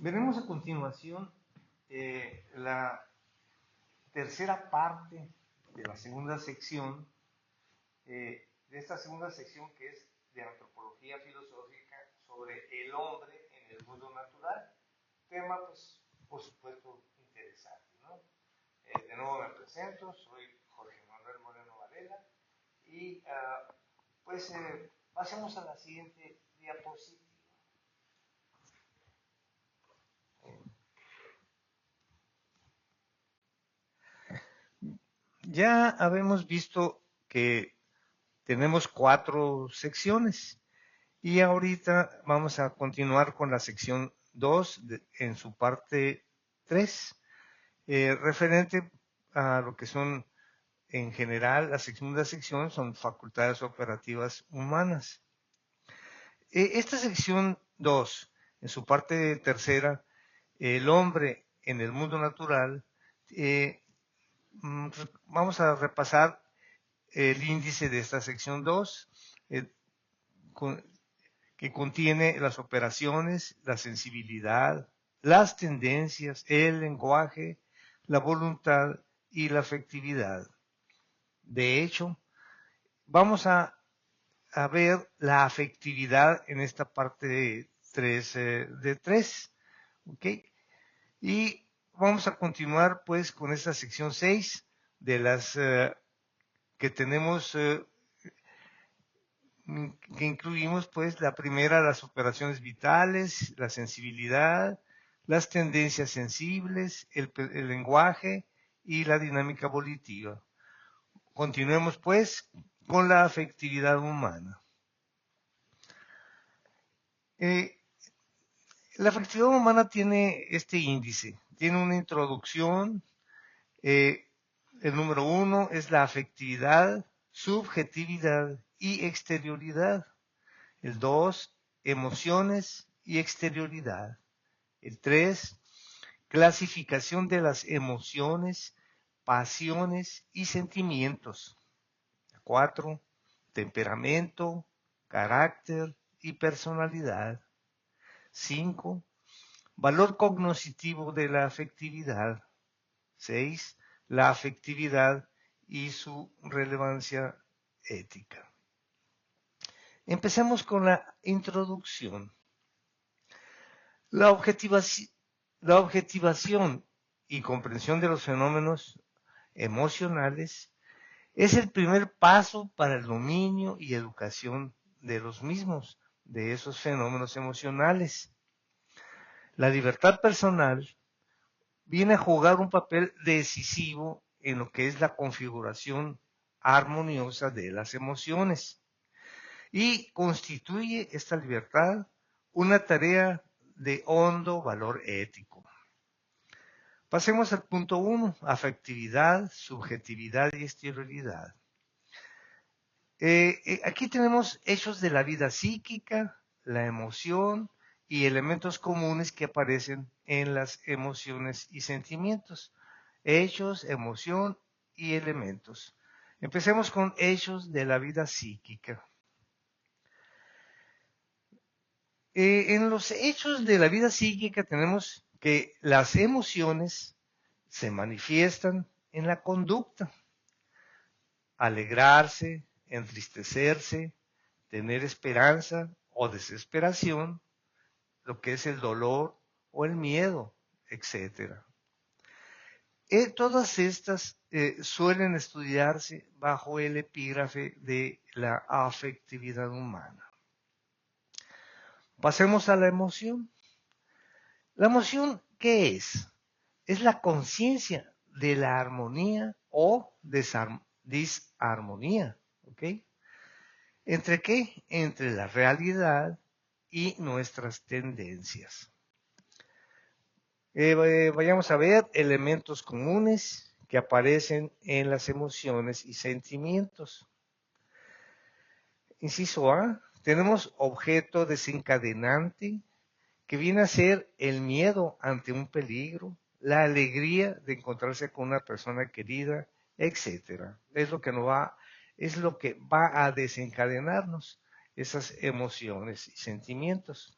Veremos a continuación la tercera parte de la segunda sección, de esta segunda sección que es de antropología filosófica sobre el hombre en el mundo natural. Tema, pues, por supuesto, interesante, ¿no? De nuevo me presento, soy Jorge Manuel Moreno Varela y pasemos a la siguiente diapositiva. Ya habemos visto que tenemos 4 secciones y ahorita vamos a continuar con la sección 2 en su parte 3, referente a lo que son en general la segunda sección son facultades operativas humanas. Esta sección 2, en su parte tercera, el hombre en el mundo natural, vamos a repasar el índice de esta sección 2, que contiene las operaciones, la sensibilidad, las tendencias, el lenguaje, la voluntad y la afectividad. De hecho, vamos a ver la afectividad en esta parte de 3, ¿ok? Y vamos a continuar pues con esta sección 6 de las que tenemos, que incluimos pues la primera, las operaciones vitales, la sensibilidad, las tendencias sensibles, el lenguaje y la dinámica volitiva. Continuemos pues con la afectividad humana. La afectividad humana tiene este índice, tiene una introducción, el número 1 es la afectividad, subjetividad y exterioridad. El 2, emociones y exterioridad. El 3, clasificación de las emociones, pasiones y sentimientos. 4, temperamento, carácter y personalidad. 5, valor cognoscitivo de la afectividad. 6, la afectividad y su relevancia ética. Empecemos con la introducción. La objetivación y comprensión de los fenómenos emocionales es el primer paso para el dominio y educación de los mismos, de esos fenómenos emocionales. La libertad personal viene a jugar un papel decisivo en lo que es la configuración armoniosa de las emociones y constituye esta libertad una tarea de hondo valor ético. Pasemos al punto 1, afectividad, subjetividad y exterioridad. Aquí tenemos hechos de la vida psíquica, la emoción y elementos comunes que aparecen en las emociones y sentimientos. Hechos, emoción y elementos. Empecemos con hechos de la vida psíquica. En los hechos de la vida psíquica tenemos que las emociones se manifiestan en la conducta. Alegrarse, entristecerse, tener esperanza o desesperación, lo que es el dolor o el miedo, etc. Todas estas suelen estudiarse bajo el epígrafe de la afectividad humana. Pasemos a la emoción. La emoción, ¿qué es? Es la conciencia de la armonía o disarmonía, ¿ok? ¿Entre qué? Entre la realidad y nuestras tendencias. Vayamos a ver elementos comunes que aparecen en las emociones y sentimientos. Inciso A, tenemos objeto desencadenante, que viene a ser el miedo ante un peligro, la alegría de encontrarse con una persona querida, etc. Es lo que va a desencadenarnos esas emociones y sentimientos.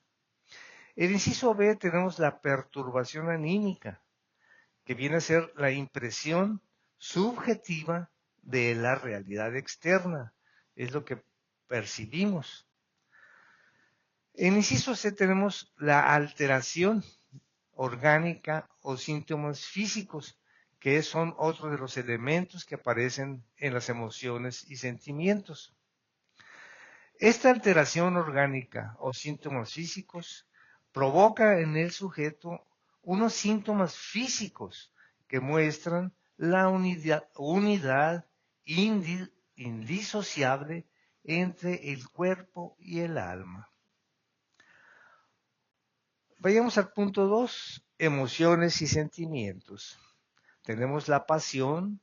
El inciso B tenemos la perturbación anímica, que viene a ser la impresión subjetiva de la realidad externa, es lo que percibimos. En inciso C tenemos la alteración orgánica o síntomas físicos, que son otros de los elementos que aparecen en las emociones y sentimientos. Esta alteración orgánica o síntomas físicos provoca en el sujeto unos síntomas físicos que muestran la unidad indisociable entre el cuerpo y el alma. Vayamos al punto 2, emociones y sentimientos. Tenemos la pasión,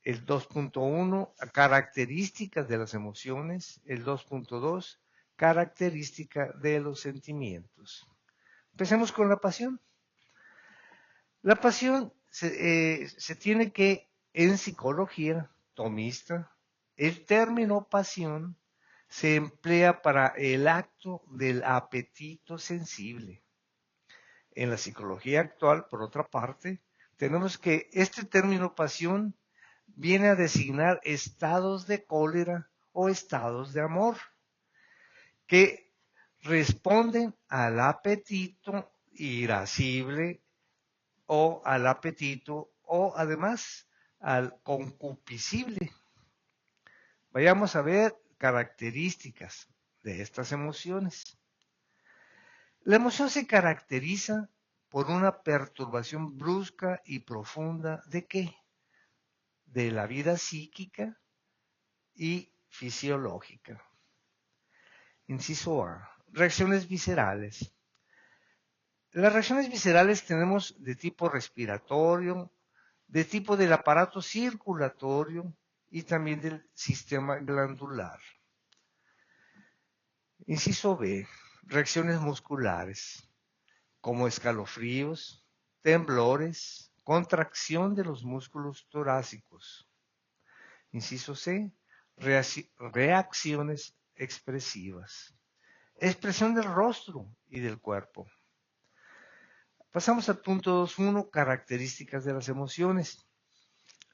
el 2.1, características de las emociones, el 2.2, característica de los sentimientos. Empecemos con la pasión. La pasión se tiene que, en psicología tomista, el término pasión se emplea para el acto del apetito sensible. En la psicología actual, por otra parte, tenemos que este término pasión viene a designar estados de cólera o estados de amor que responden al apetito irascible o al apetito o además al concupiscible. Vayamos a ver características de estas emociones. La emoción se caracteriza por una perturbación brusca y profunda ¿de qué? De la vida psíquica y fisiológica. Inciso A. Reacciones viscerales. Las reacciones viscerales tenemos de tipo respiratorio, de tipo del aparato circulatorio y también del sistema glandular. Inciso B. Reacciones musculares, como escalofríos, temblores, contracción de los músculos torácicos. Inciso C. Reacciones expresivas. Expresión del rostro y del cuerpo. Pasamos al punto 2.1, características de las emociones.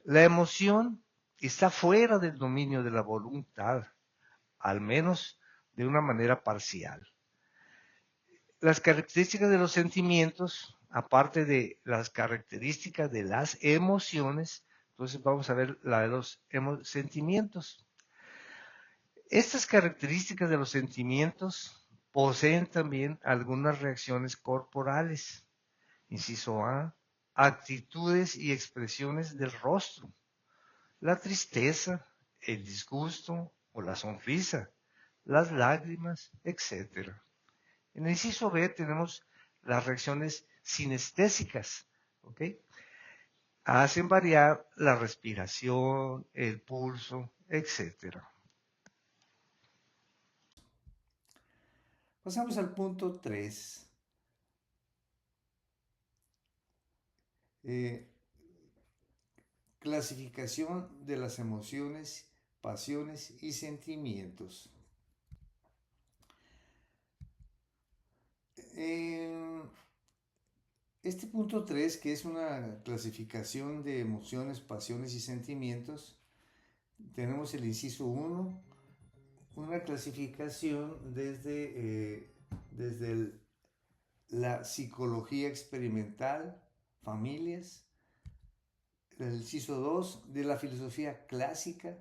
La emoción está fuera del dominio de la voluntad, al menos de una manera parcial. Las características de los sentimientos, aparte de las características de las emociones, entonces vamos a ver la de los sentimientos. Estas características de los sentimientos poseen también algunas reacciones corporales. Inciso A, actitudes y expresiones del rostro. La tristeza, el disgusto o la sonrisa, las lágrimas, etc. En el inciso B tenemos las reacciones sinestésicas, ¿ok? Hacen variar la respiración, el pulso, etc. Pasamos al punto 3. Clasificación de las emociones, pasiones y sentimientos. Este punto 3, que es una clasificación de emociones, pasiones y sentimientos, tenemos el inciso 1, una clasificación desde la psicología experimental, familias. El inciso 2, de la filosofía clásica,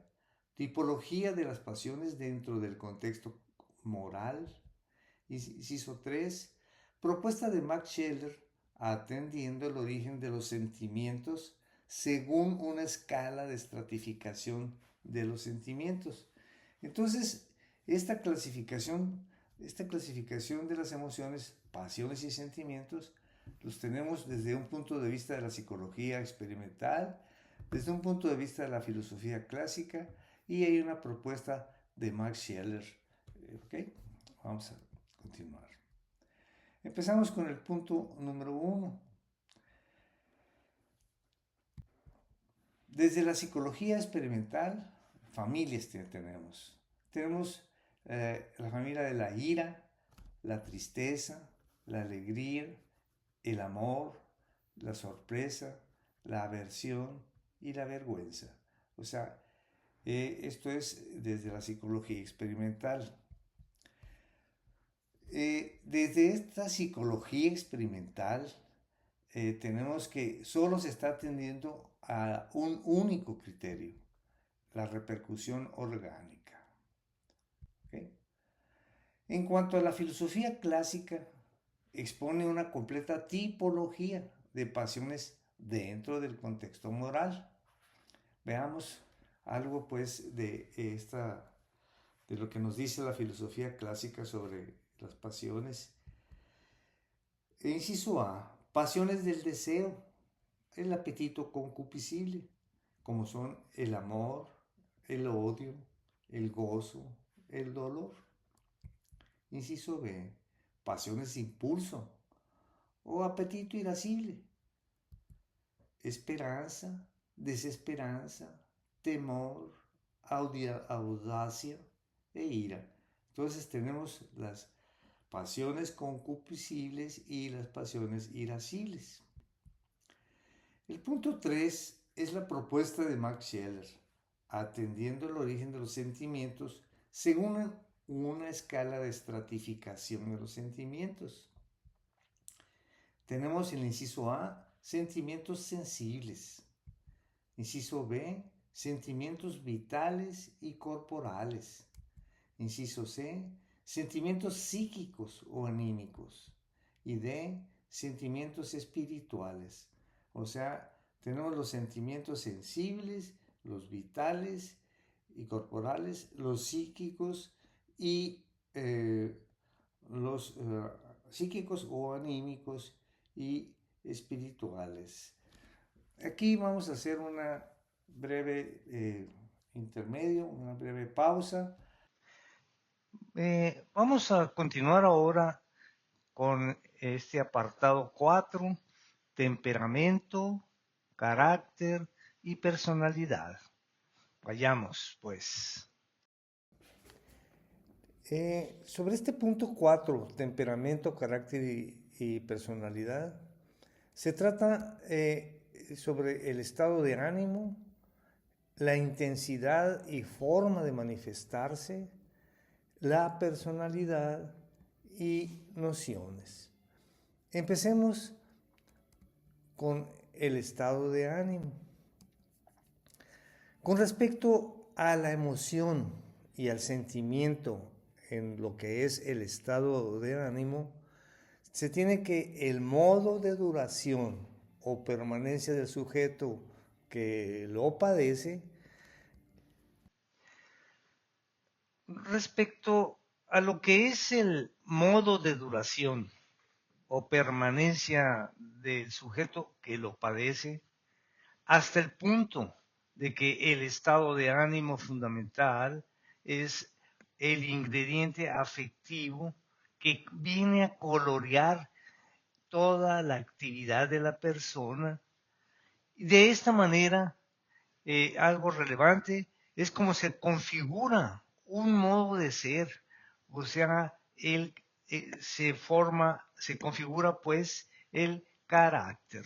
tipología de las pasiones dentro del contexto moral. Inciso 3, propuesta de Max Scheler atendiendo el origen de los sentimientos según una escala de estratificación de los sentimientos. Entonces, esta clasificación de las emociones, pasiones y sentimientos, los tenemos desde un punto de vista de la psicología experimental, desde un punto de vista de la filosofía clásica, y hay una propuesta de Max Scheler. ¿Okay? Vamos a continuar. Empezamos con el punto número 1. Desde la psicología experimental, familias tenemos. Tenemos la familia de la ira, la tristeza, la alegría, el amor, la sorpresa, la aversión y la vergüenza. O sea, esto es desde la psicología experimental. Desde esta psicología experimental, tenemos que solo se está atendiendo a un único criterio, la repercusión orgánica. ¿Okay? En cuanto a la filosofía clásica, expone una completa tipología de pasiones dentro del contexto moral. Veamos algo pues de lo que nos dice la filosofía clásica sobre las pasiones. Inciso A, pasiones del deseo, el apetito concupiscible, como son el amor, el odio, el gozo, el dolor. Inciso B, pasiones de impulso o apetito irascible, esperanza, desesperanza, temor, audacia e ira. Entonces tenemos las pasiones concupiscibles y las pasiones irascibles. El punto 3 es la propuesta de Max Scheler, atendiendo el origen de los sentimientos según una escala de estratificación de los sentimientos. Tenemos el inciso A, sentimientos sensibles. Inciso B, sentimientos vitales y corporales. Inciso C, sentimientos psíquicos o anímicos. Y D, sentimientos espirituales. O sea, tenemos los sentimientos sensibles, los vitales y corporales, los psíquicos y los psíquicos o anímicos y espirituales. Aquí vamos a hacer una breve intermedio, una breve pausa. Vamos a continuar ahora con este apartado 4, temperamento, carácter y personalidad. Vayamos, pues. Sobre este punto 4, temperamento, carácter y personalidad, se trata sobre el estado de ánimo, la intensidad y forma de manifestarse, la personalidad y nociones. Empecemos con el estado de ánimo. Con respecto a la emoción y al sentimiento en lo que es el estado de ánimo, se tiene que el modo de duración o permanencia del sujeto que lo padece. Respecto a lo que es el modo de duración o permanencia del sujeto que lo padece, hasta el punto de que el estado de ánimo fundamental es el ingrediente afectivo que viene a colorear toda la actividad de la persona. De esta manera, algo relevante es como se configura un modo de ser, o sea, se configura pues el carácter.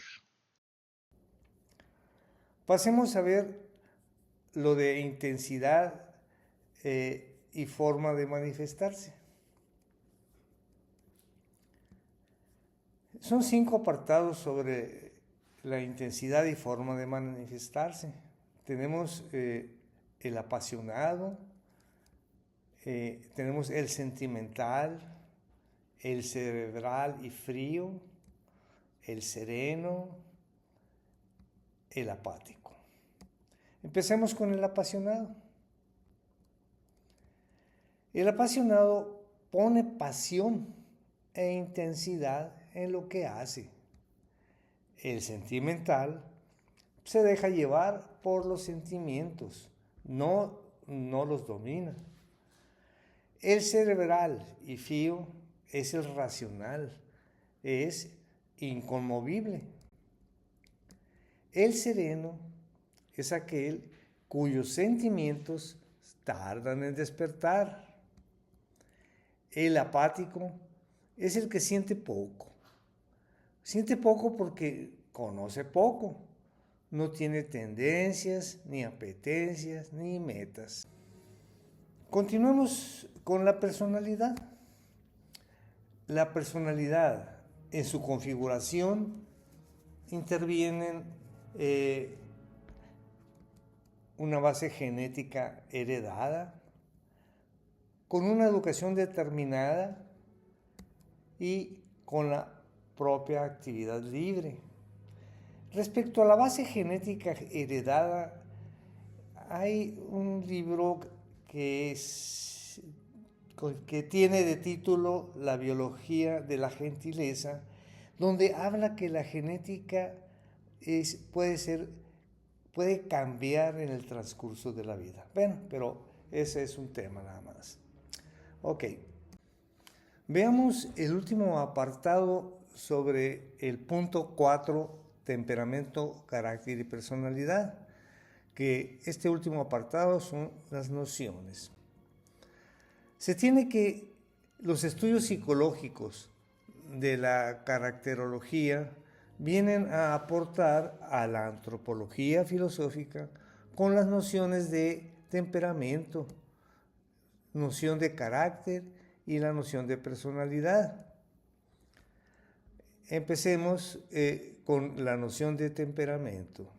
Pasemos a ver lo de intensidad y forma de manifestarse. Son 5 apartados sobre la intensidad y forma de manifestarse. Tenemos el apasionado, tenemos el sentimental, el cerebral y frío, el sereno, el apático. Empecemos con el apasionado. El apasionado pone pasión e intensidad en lo que hace. El sentimental se deja llevar por los sentimientos, no los domina. El cerebral y frío es el racional, es inconmovible. El sereno es aquel cuyos sentimientos tardan en despertar. El apático es el que siente poco. Siente poco porque conoce poco. No tiene tendencias, ni apetencias, ni metas. Continuemos con la personalidad. La personalidad, en su configuración, intervienen una base genética heredada, con una educación determinada y con la propia actividad libre. Respecto a la base genética heredada, hay un libro que tiene de título La biología de la gentileza, donde habla que la genética puede cambiar en el transcurso de la vida. Bueno, pero ese es un tema nada más. Ok. Veamos el último apartado sobre el punto 4, temperamento, carácter y personalidad, que este último apartado son las nociones. Se tiene que los estudios psicológicos de la caracterología vienen a aportar a la antropología filosófica con las nociones de temperamento, noción de carácter y la noción de personalidad. Empecemos con la noción de temperamento.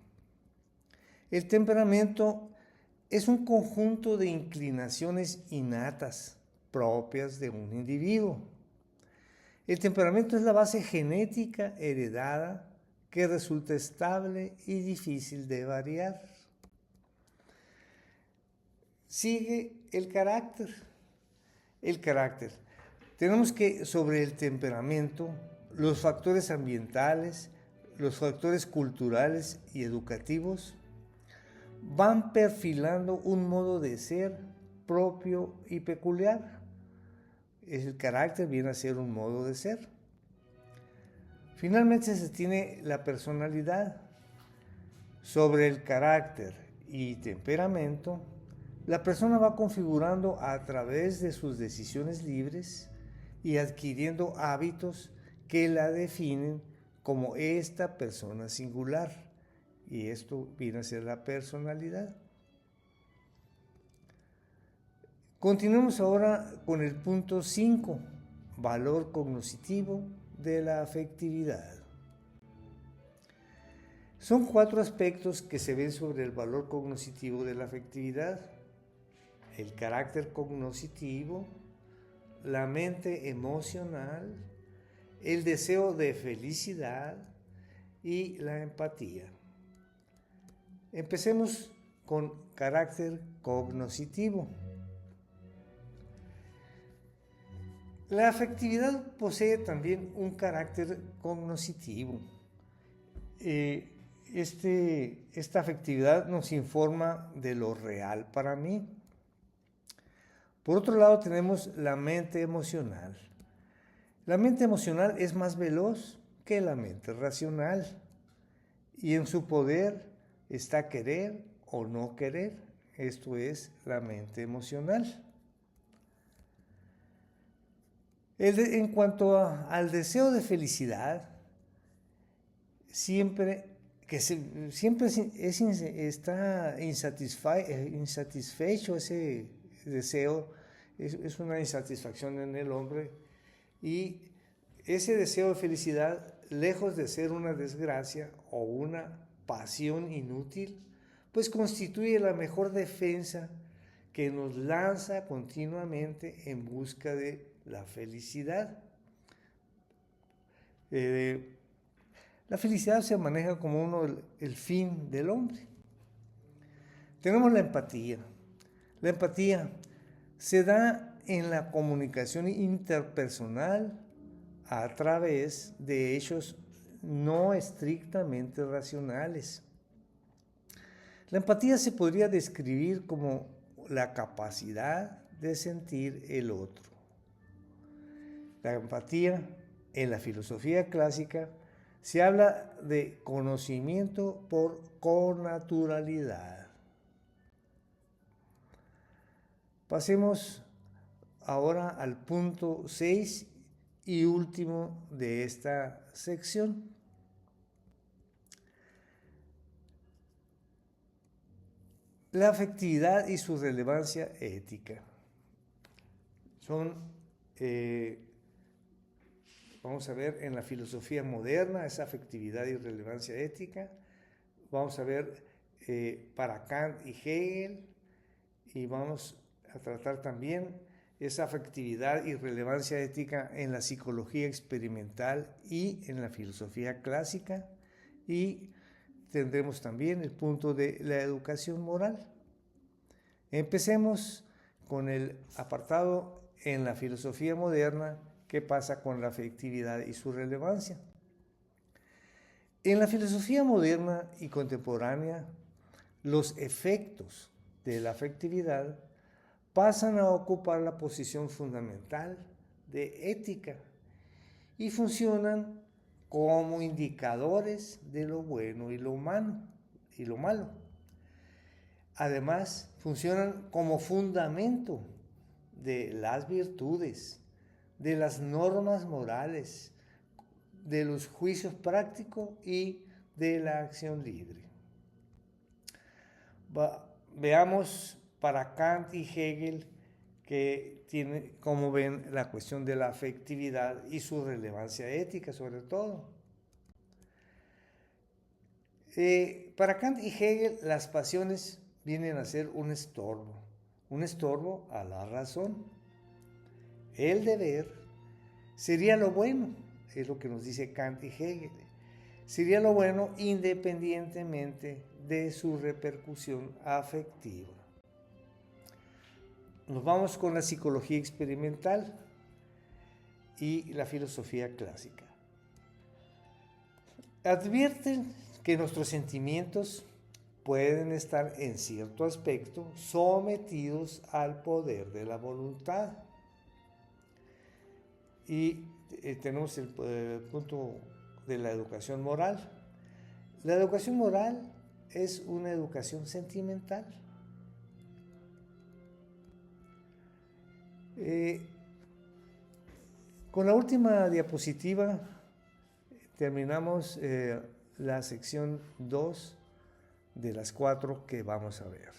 El temperamento es un conjunto de inclinaciones innatas propias de un individuo. El temperamento es la base genética heredada que resulta estable y difícil de variar. Sigue el carácter. El carácter. Tenemos que sobre el temperamento, los factores ambientales, los factores culturales y educativos van perfilando un modo de ser propio y peculiar. El carácter viene a ser un modo de ser. Finalmente se tiene la personalidad. Sobre el carácter y temperamento, la persona va configurando a través de sus decisiones libres y adquiriendo hábitos que la definen como esta persona singular. Y esto viene a ser la personalidad. Continuemos ahora con el punto 5, valor cognoscitivo de la afectividad. Son 4 aspectos que se ven sobre el valor cognoscitivo de la afectividad: el carácter cognoscitivo, la mente emocional, el deseo de felicidad y la empatía. Empecemos con carácter cognoscitivo. La afectividad posee también un carácter cognoscitivo. Esta afectividad nos informa de lo real para mí. Por otro lado tenemos la mente emocional. La mente emocional es más veloz que la mente racional y en su poder está querer o no querer. Esto es la mente emocional. En cuanto al deseo de felicidad, siempre está insatisfecho ese deseo, es una insatisfacción en el hombre, y ese deseo de felicidad, lejos de ser una desgracia o una pasión inútil, pues constituye la mejor defensa que nos lanza continuamente en busca de la felicidad. La felicidad se maneja como el fin del hombre. Tenemos la empatía. La empatía se da en la comunicación interpersonal a través de hechos no estrictamente racionales. La empatía se podría describir como la capacidad de sentir el otro. La empatía, en la filosofía clásica, se habla de conocimiento por connaturalidad. Pasemos ahora al punto 6 y último de esta sección. La afectividad y su relevancia ética. Vamos a ver en la filosofía moderna esa afectividad y relevancia ética. Vamos a ver para Kant y Hegel, y vamos a tratar también esa afectividad y relevancia ética en la psicología experimental y en la filosofía clásica, y tendremos también el punto de la educación moral. Empecemos con el apartado en la filosofía moderna, ¿qué pasa con la afectividad y su relevancia? En la filosofía moderna y contemporánea, los efectos de la afectividad pasan a ocupar la posición fundamental de ética y funcionan como indicadores de lo bueno y lo humano y lo malo. Además, funcionan como fundamento de las virtudes, de las normas morales, de los juicios prácticos y de la acción libre. Veamos para Kant y Hegel cómo ven la cuestión de la afectividad y su relevancia ética, sobre todo. Para Kant y Hegel, las pasiones vienen a ser un estorbo a la razón. El deber sería lo bueno, es lo que nos dice Kant y Hegel. Sería lo bueno independientemente de su repercusión afectiva. Nos vamos con la psicología experimental y la filosofía clásica. Advierten que nuestros sentimientos pueden estar en cierto aspecto sometidos al poder de la voluntad. Y tenemos el punto de la educación moral. La educación moral es una educación sentimental. Con la última diapositiva terminamos la sección 2 de las 4 que vamos a ver.